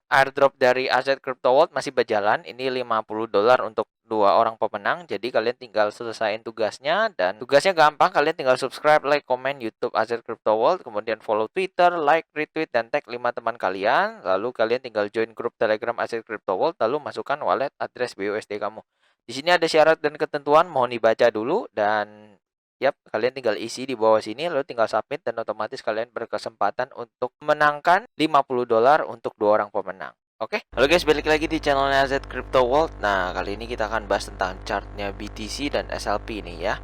airdrop dari Aset Crypto World masih berjalan. Ini $50 untuk 2 orang pemenang. Jadi kalian tinggal selesaiin tugasnya, dan tugasnya gampang. Kalian tinggal subscribe, like, komen YouTube Aset Crypto World, kemudian follow Twitter, like, retweet, dan tag 5 teman kalian. Lalu kalian tinggal join grup Telegram Aset Crypto World, lalu masukkan wallet address BUSD kamu. Di sini ada syarat dan ketentuan, mohon dibaca dulu, dan yap, kalian tinggal isi di bawah sini, lalu tinggal submit, dan otomatis kalian berkesempatan untuk menangkan $50 untuk 2 orang pemenang. Oke, halo guys, balik lagi di channelnya Z Crypto World. Nah, kali ini kita akan bahas tentang chartnya BTC dan SLP nih ya.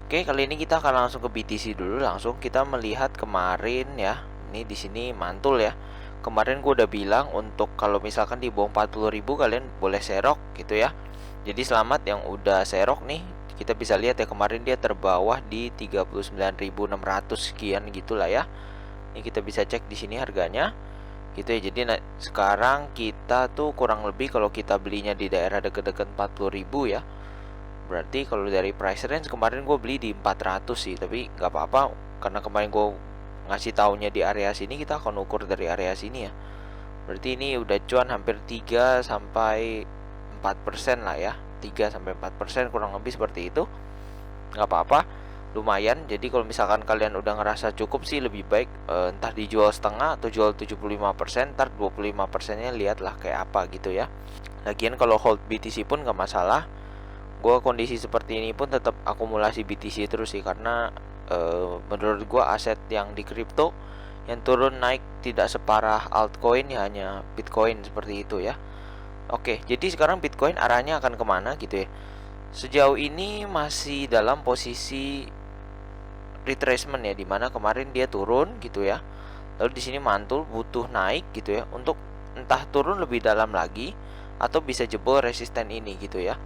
Oke, kali ini kita akan langsung ke BTC dulu. Langsung kita melihat kemarin ya. Ini di sini mantul ya. Kemarin gue udah bilang untuk kalau misalkan di bawah 40.000 kalian boleh serok gitu ya. Jadi selamat yang udah serok nih. Kita bisa lihat ya, kemarin dia terbawah di 39.600 sekian gitulah ya. Ini kita bisa cek di sini harganya gitu ya. Jadi sekarang kita tuh kurang lebih kalau kita belinya di daerah deket-deket 40.000 ya. Berarti kalau dari price range kemarin gue beli di 400 sih, tapi nggak apa-apa karena kemarin gue ngasih taunya di area sini, kita akan ukur dari area sini ya. Berarti ini udah cuan hampir 3 sampai 4% lah ya. 3 sampai 4% kurang lebih seperti itu. Nggak apa-apa, lumayan. Jadi kalau misalkan kalian udah ngerasa cukup sih, lebih baik entah dijual setengah atau jual 75%, ntar 25%-nya lihatlah kayak apa gitu ya. Lagian kalau hold BTC pun nggak masalah. Gue kondisi seperti ini pun tetap akumulasi BTC terus sih, karena menurut gue aset yang di kripto yang turun naik tidak separah altcoin ya, hanya Bitcoin seperti itu ya. Oke, jadi sekarang Bitcoin arahnya akan kemana gitu ya. Sejauh ini masih dalam posisi retracement ya, dimana kemarin dia turun gitu ya. Lalu di sini mantul, butuh naik gitu ya untuk entah turun lebih dalam lagi atau bisa jebol resisten ini gitu ya.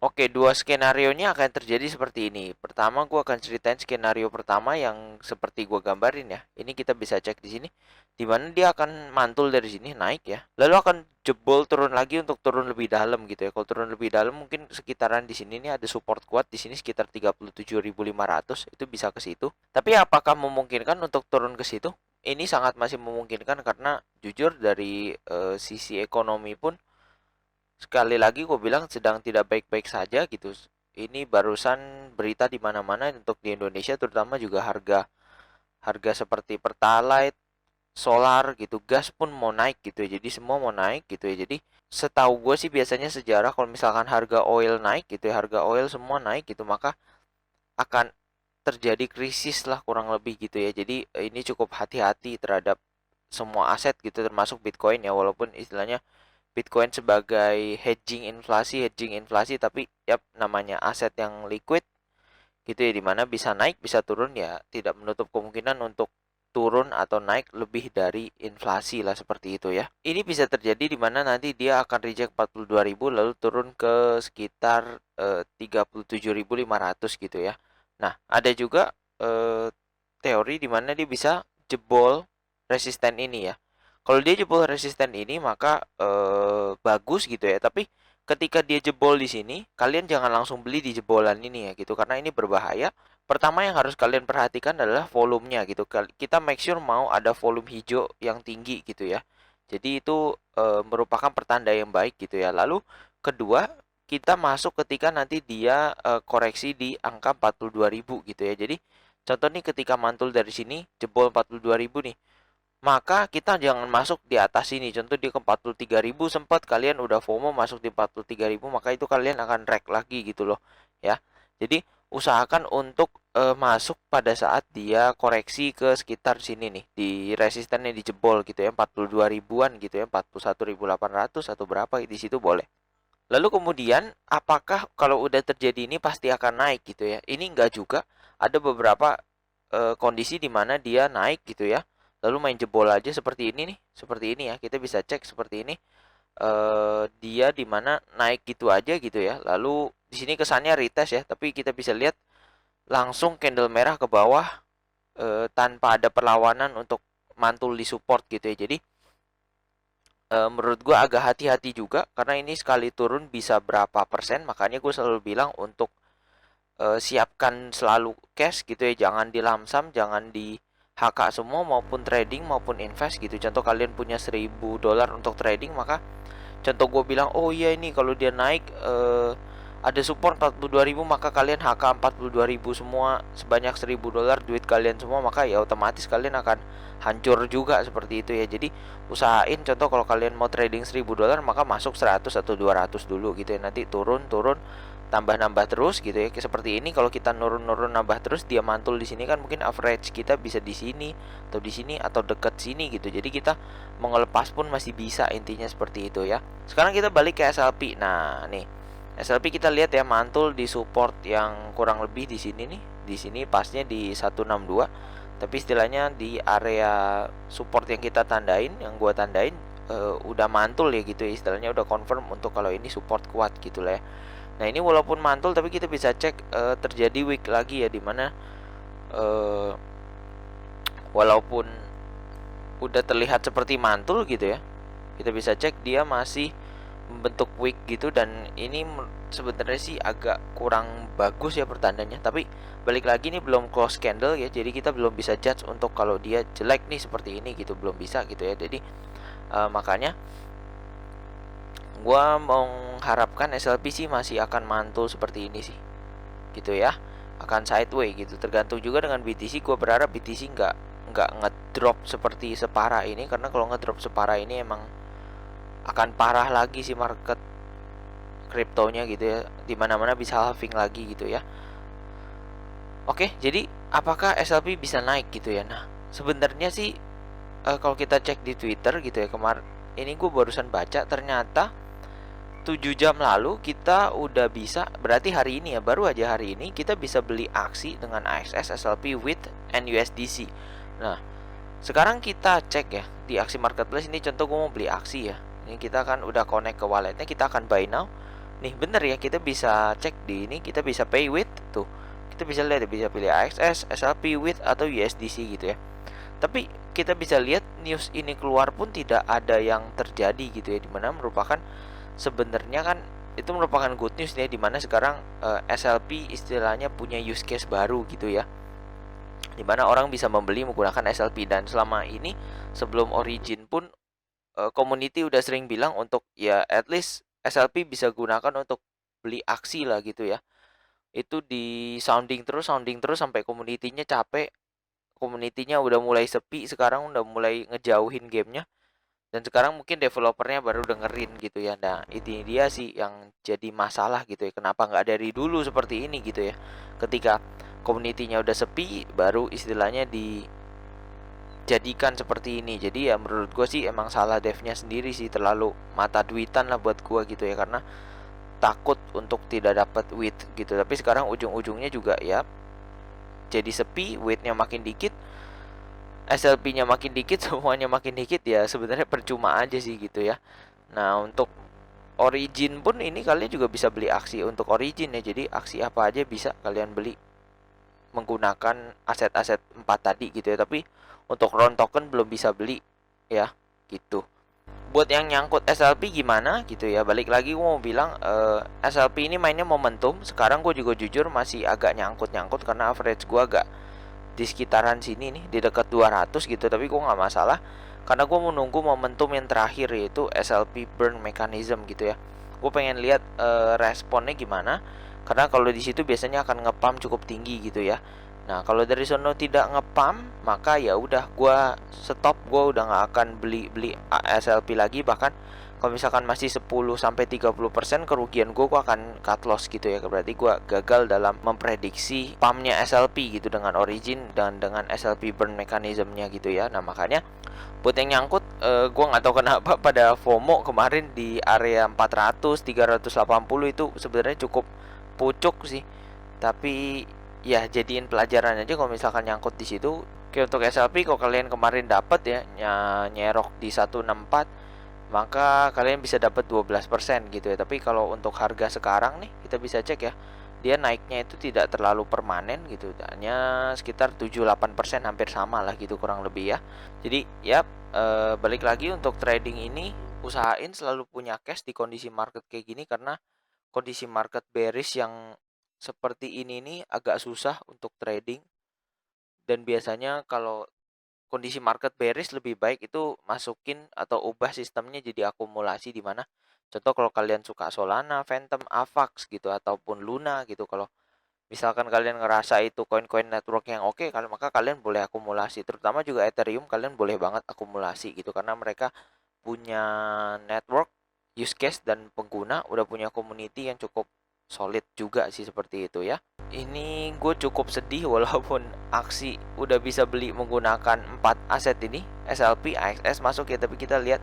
Oke, dua skenario-nya akan terjadi seperti ini. Pertama, gue akan ceritain skenario pertama yang seperti gue gambarin ya. Ini kita bisa cek di sini, di mana dia akan mantul dari sini naik ya. Lalu akan jebol turun lagi untuk turun lebih dalam gitu ya. Kalau turun lebih dalam mungkin sekitaran di sini nih ada support kuat di sini sekitar 37.500, itu bisa ke situ. Tapi apakah memungkinkan untuk turun ke situ? Ini sangat masih memungkinkan karena jujur dari sisi ekonomi pun sekali lagi gue bilang sedang tidak baik-baik saja gitu. Ini barusan berita di mana-mana untuk di Indonesia, terutama juga harga harga seperti pertalite, solar gitu, gas pun mau naik gitu ya. Jadi semua mau naik gitu ya. Jadi setahu gue sih biasanya sejarah kalau misalkan harga oil naik gitu ya, harga oil semua naik gitu, maka akan terjadi krisis lah kurang lebih gitu ya. Jadi ini cukup hati-hati terhadap semua aset gitu, termasuk Bitcoin ya, walaupun istilahnya Bitcoin sebagai hedging inflasi, tapi ya namanya aset yang liquid gitu ya, dimana bisa naik bisa turun ya, tidak menutup kemungkinan untuk turun atau naik lebih dari inflasi lah seperti itu ya. Ini bisa terjadi dimana nanti dia akan reject 42.000 lalu turun ke sekitar 37.500 gitu ya. Nah, ada juga teori dimana dia bisa jebol resisten ini ya. Kalau dia jebol resisten ini maka bagus gitu ya. Tapi ketika dia jebol di sini, kalian jangan langsung beli di jebolan ini ya gitu, karena ini berbahaya. Pertama yang harus kalian perhatikan adalah volumenya gitu. Kita make sure mau ada volume hijau yang tinggi gitu ya. Jadi itu merupakan pertanda yang baik gitu ya. Lalu kedua, kita masuk ketika nanti dia koreksi di angka 42.000 gitu ya. Jadi contoh nih, ketika mantul dari sini jebol 42.000 nih, maka kita jangan masuk di atas ini. Contoh dia ke 43.000, sempat kalian udah FOMO masuk di 43.000, maka itu kalian akan wreck lagi gitu loh ya. Jadi usahakan untuk masuk pada saat dia koreksi ke sekitar sini nih, di resistennya dijebol gitu ya, 42 ribuan gitu ya, 41.800 atau berapa di situ boleh. Lalu kemudian apakah kalau udah terjadi ini pasti akan naik gitu ya? Ini enggak juga. Ada beberapa kondisi di mana dia naik gitu ya. Lalu main jebol aja seperti ini nih, seperti ini ya. Kita bisa cek seperti ini. Dia di mana naik gitu aja gitu ya. Lalu di sini kesannya retest ya, tapi kita bisa lihat langsung candle merah ke bawah tanpa ada perlawanan untuk mantul di support gitu ya. Jadi menurut gue agak hati-hati juga karena ini sekali turun bisa berapa persen. Makanya gue selalu bilang untuk siapkan selalu cash gitu ya, jangan di lamsam, jangan di HK semua, maupun trading maupun invest gitu. Contoh kalian punya $1.000 untuk trading, maka contoh gue bilang, oh iya ini kalau dia naik ada support 42.000, maka kalian HK 42.000 semua sebanyak $1.000 duit kalian semua, maka ya otomatis kalian akan hancur juga seperti itu ya. Jadi usahain, contoh kalau kalian mau trading $1.000, maka masuk 100 atau 200 dulu gitu ya. Nanti turun tambah terus gitu ya. Seperti ini, kalau kita nurun nambah terus, dia mantul di sini kan mungkin average kita bisa di sini atau di sini atau dekat sini gitu. Jadi kita mau ngelepas pun masih bisa, intinya seperti itu ya. Sekarang kita balik ke SLP. Nah, nih SLP kita lihat ya, mantul di support yang kurang lebih di sini nih. Di sini pasnya di 162. Tapi istilahnya di area support yang kita tandain, yang gua tandain udah mantul ya gitu ya. Istilahnya udah confirm untuk kalau ini support kuat gitu lah ya. Nah, ini walaupun mantul tapi kita bisa cek terjadi weak lagi ya, dimana walaupun udah terlihat seperti mantul gitu ya, kita bisa cek dia masih membentuk weak gitu. Dan ini sebenarnya sih agak kurang bagus ya pertandanya, tapi balik lagi nih belum close candle ya, jadi kita belum bisa judge untuk kalau dia jelek nih seperti ini gitu, belum bisa gitu ya. Jadi makanya gua mengharapkan SLP sih masih akan mantul seperti ini sih gitu ya, akan sideway gitu. Tergantung juga dengan BTC, gue berharap BTC nggak ngedrop seperti separah ini, karena kalau ngedrop separah ini emang akan parah lagi sih market kriptonya gitu ya, dimana-mana bisa halving lagi gitu ya. Oke, jadi apakah SLP bisa naik gitu ya? Nah, sebenarnya sih kalau kita cek di Twitter gitu ya, kemarin ini gue barusan baca, ternyata 7 jam lalu kita udah bisa, berarti hari ini ya, baru aja hari ini kita bisa beli aksi dengan AXS, SLP, WIT, and USDC. Nah, sekarang kita cek ya di aksi marketplace ini, contoh gue mau beli aksi ya. Ini kita kan udah connect ke walletnya, kita akan buy now. Nih bener ya, kita bisa cek di ini, kita bisa pay with tuh. Kita bisa lihat, bisa pilih AXS, SLP, WIT, atau USDC gitu ya. Tapi kita bisa lihat news ini keluar pun tidak ada yang terjadi gitu ya, dimana merupakan sebenarnya kan itu merupakan good news ya, dimana sekarang SLP istilahnya punya use case baru gitu ya, dimana orang bisa membeli menggunakan SLP. Dan selama ini sebelum origin pun community udah sering bilang untuk ya at least SLP bisa gunakan untuk beli aksi lah gitu ya. Itu di sounding terus sampai community-nya capek, community-nya udah mulai sepi, sekarang udah mulai ngejauhin gamenya. Dan sekarang mungkin developernya baru dengerin gitu ya. Nah, ini dia sih yang jadi masalah gitu ya, kenapa nggak dari dulu seperti ini gitu ya. Ketika community-nya udah sepi, baru istilahnya dijadikan seperti ini. Jadi ya menurut gue sih emang salah devnya sendiri sih, terlalu mata duitan lah buat gue gitu ya, karena takut untuk tidak dapat WIT gitu. Tapi sekarang ujung-ujungnya juga ya jadi sepi, WIT-nya makin dikit, SLP-nya makin dikit, semuanya makin dikit, ya sebenarnya percuma aja sih gitu ya. Nah, untuk origin pun ini kalian juga bisa beli aksi untuk origin ya. Jadi aksi apa aja bisa kalian beli menggunakan aset-aset 4 tadi gitu ya. Tapi untuk RON token belum bisa beli ya gitu. Buat yang nyangkut SLP gimana gitu ya, balik lagi gue mau bilang SLP ini mainnya momentum. Sekarang gue juga jujur masih agak nyangkut karena average gue agak di sekitaran sini nih, di dekat 200 gitu. Tapi gue nggak masalah, karena gue menunggu momentum yang terakhir, yaitu SLP burn mechanism gitu ya. Gue pengen lihat responnya gimana, karena kalau di situ biasanya akan ngepump cukup tinggi gitu ya. Nah, kalau dari sono tidak ngepump, maka ya udah gue stop, gue udah nggak akan beli SLP lagi. Bahkan kalau misalkan masih 10 sampai 30% kerugian gue akan cut loss gitu ya. Berarti gue gagal dalam memprediksi pumpnya SLP gitu dengan origin dan dengan SLP burn mechanismnya gitu ya. Nah, makanya buat yang nyangkut gue nggak tahu kenapa pada FOMO kemarin di area 400 380 itu sebenarnya cukup pucuk sih. Tapi ya jadiin pelajaran aja kalau misalkan nyangkut di situ. Oke, untuk SLP kalau kalian kemarin dapat ya nyerok di 164, maka kalian bisa dapat 12% gitu ya. Tapi kalau untuk harga sekarang nih, kita bisa cek ya, dia naiknya itu tidak terlalu permanen gitu, hanya sekitar 7-8%, hampir sama lah gitu kurang lebih ya. Jadi ya balik lagi untuk trading ini, usahain selalu punya cash di kondisi market kayak gini, karena kondisi market bearish yang seperti ini nih agak susah untuk trading. Dan biasanya kalau kondisi market bearish lebih baik itu masukin atau ubah sistemnya jadi akumulasi, di mana contoh kalau kalian suka Solana, Phantom, Avax gitu ataupun Luna gitu, kalau misalkan kalian ngerasa itu koin-koin network yang oke, maka kalian boleh akumulasi. Terutama juga Ethereum kalian boleh banget akumulasi gitu, karena mereka punya network, use case, dan pengguna, udah punya community yang cukup solid juga sih, seperti itu ya. Ini gue cukup sedih walaupun aksi udah bisa beli menggunakan 4 aset ini, SLP, AXS masuk ya, tapi kita lihat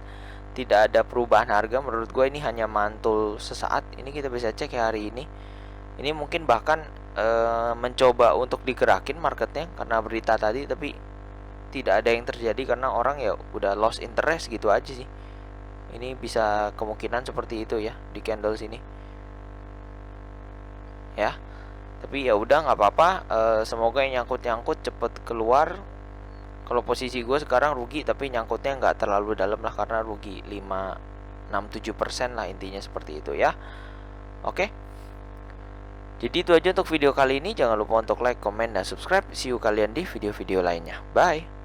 tidak ada perubahan harga. Menurut gue ini hanya mantul sesaat. Ini kita bisa cek ya hari ini. Ini mungkin bahkan mencoba untuk digerakin marketnya karena berita tadi, tapi tidak ada yang terjadi karena orang ya udah lost interest gitu aja sih. Ini bisa kemungkinan seperti itu ya di candle sini ya. Tapi ya udah, nggak apa-apa. Semoga yang nyangkut cepet keluar. Kalau posisi gue sekarang rugi, tapi nyangkutnya nggak terlalu dalam lah, karena rugi 5-6-7% lah, intinya seperti itu ya. Oke, jadi itu aja untuk video kali ini. Jangan lupa untuk like, comment, dan subscribe. See you kalian di video-video lainnya. Bye.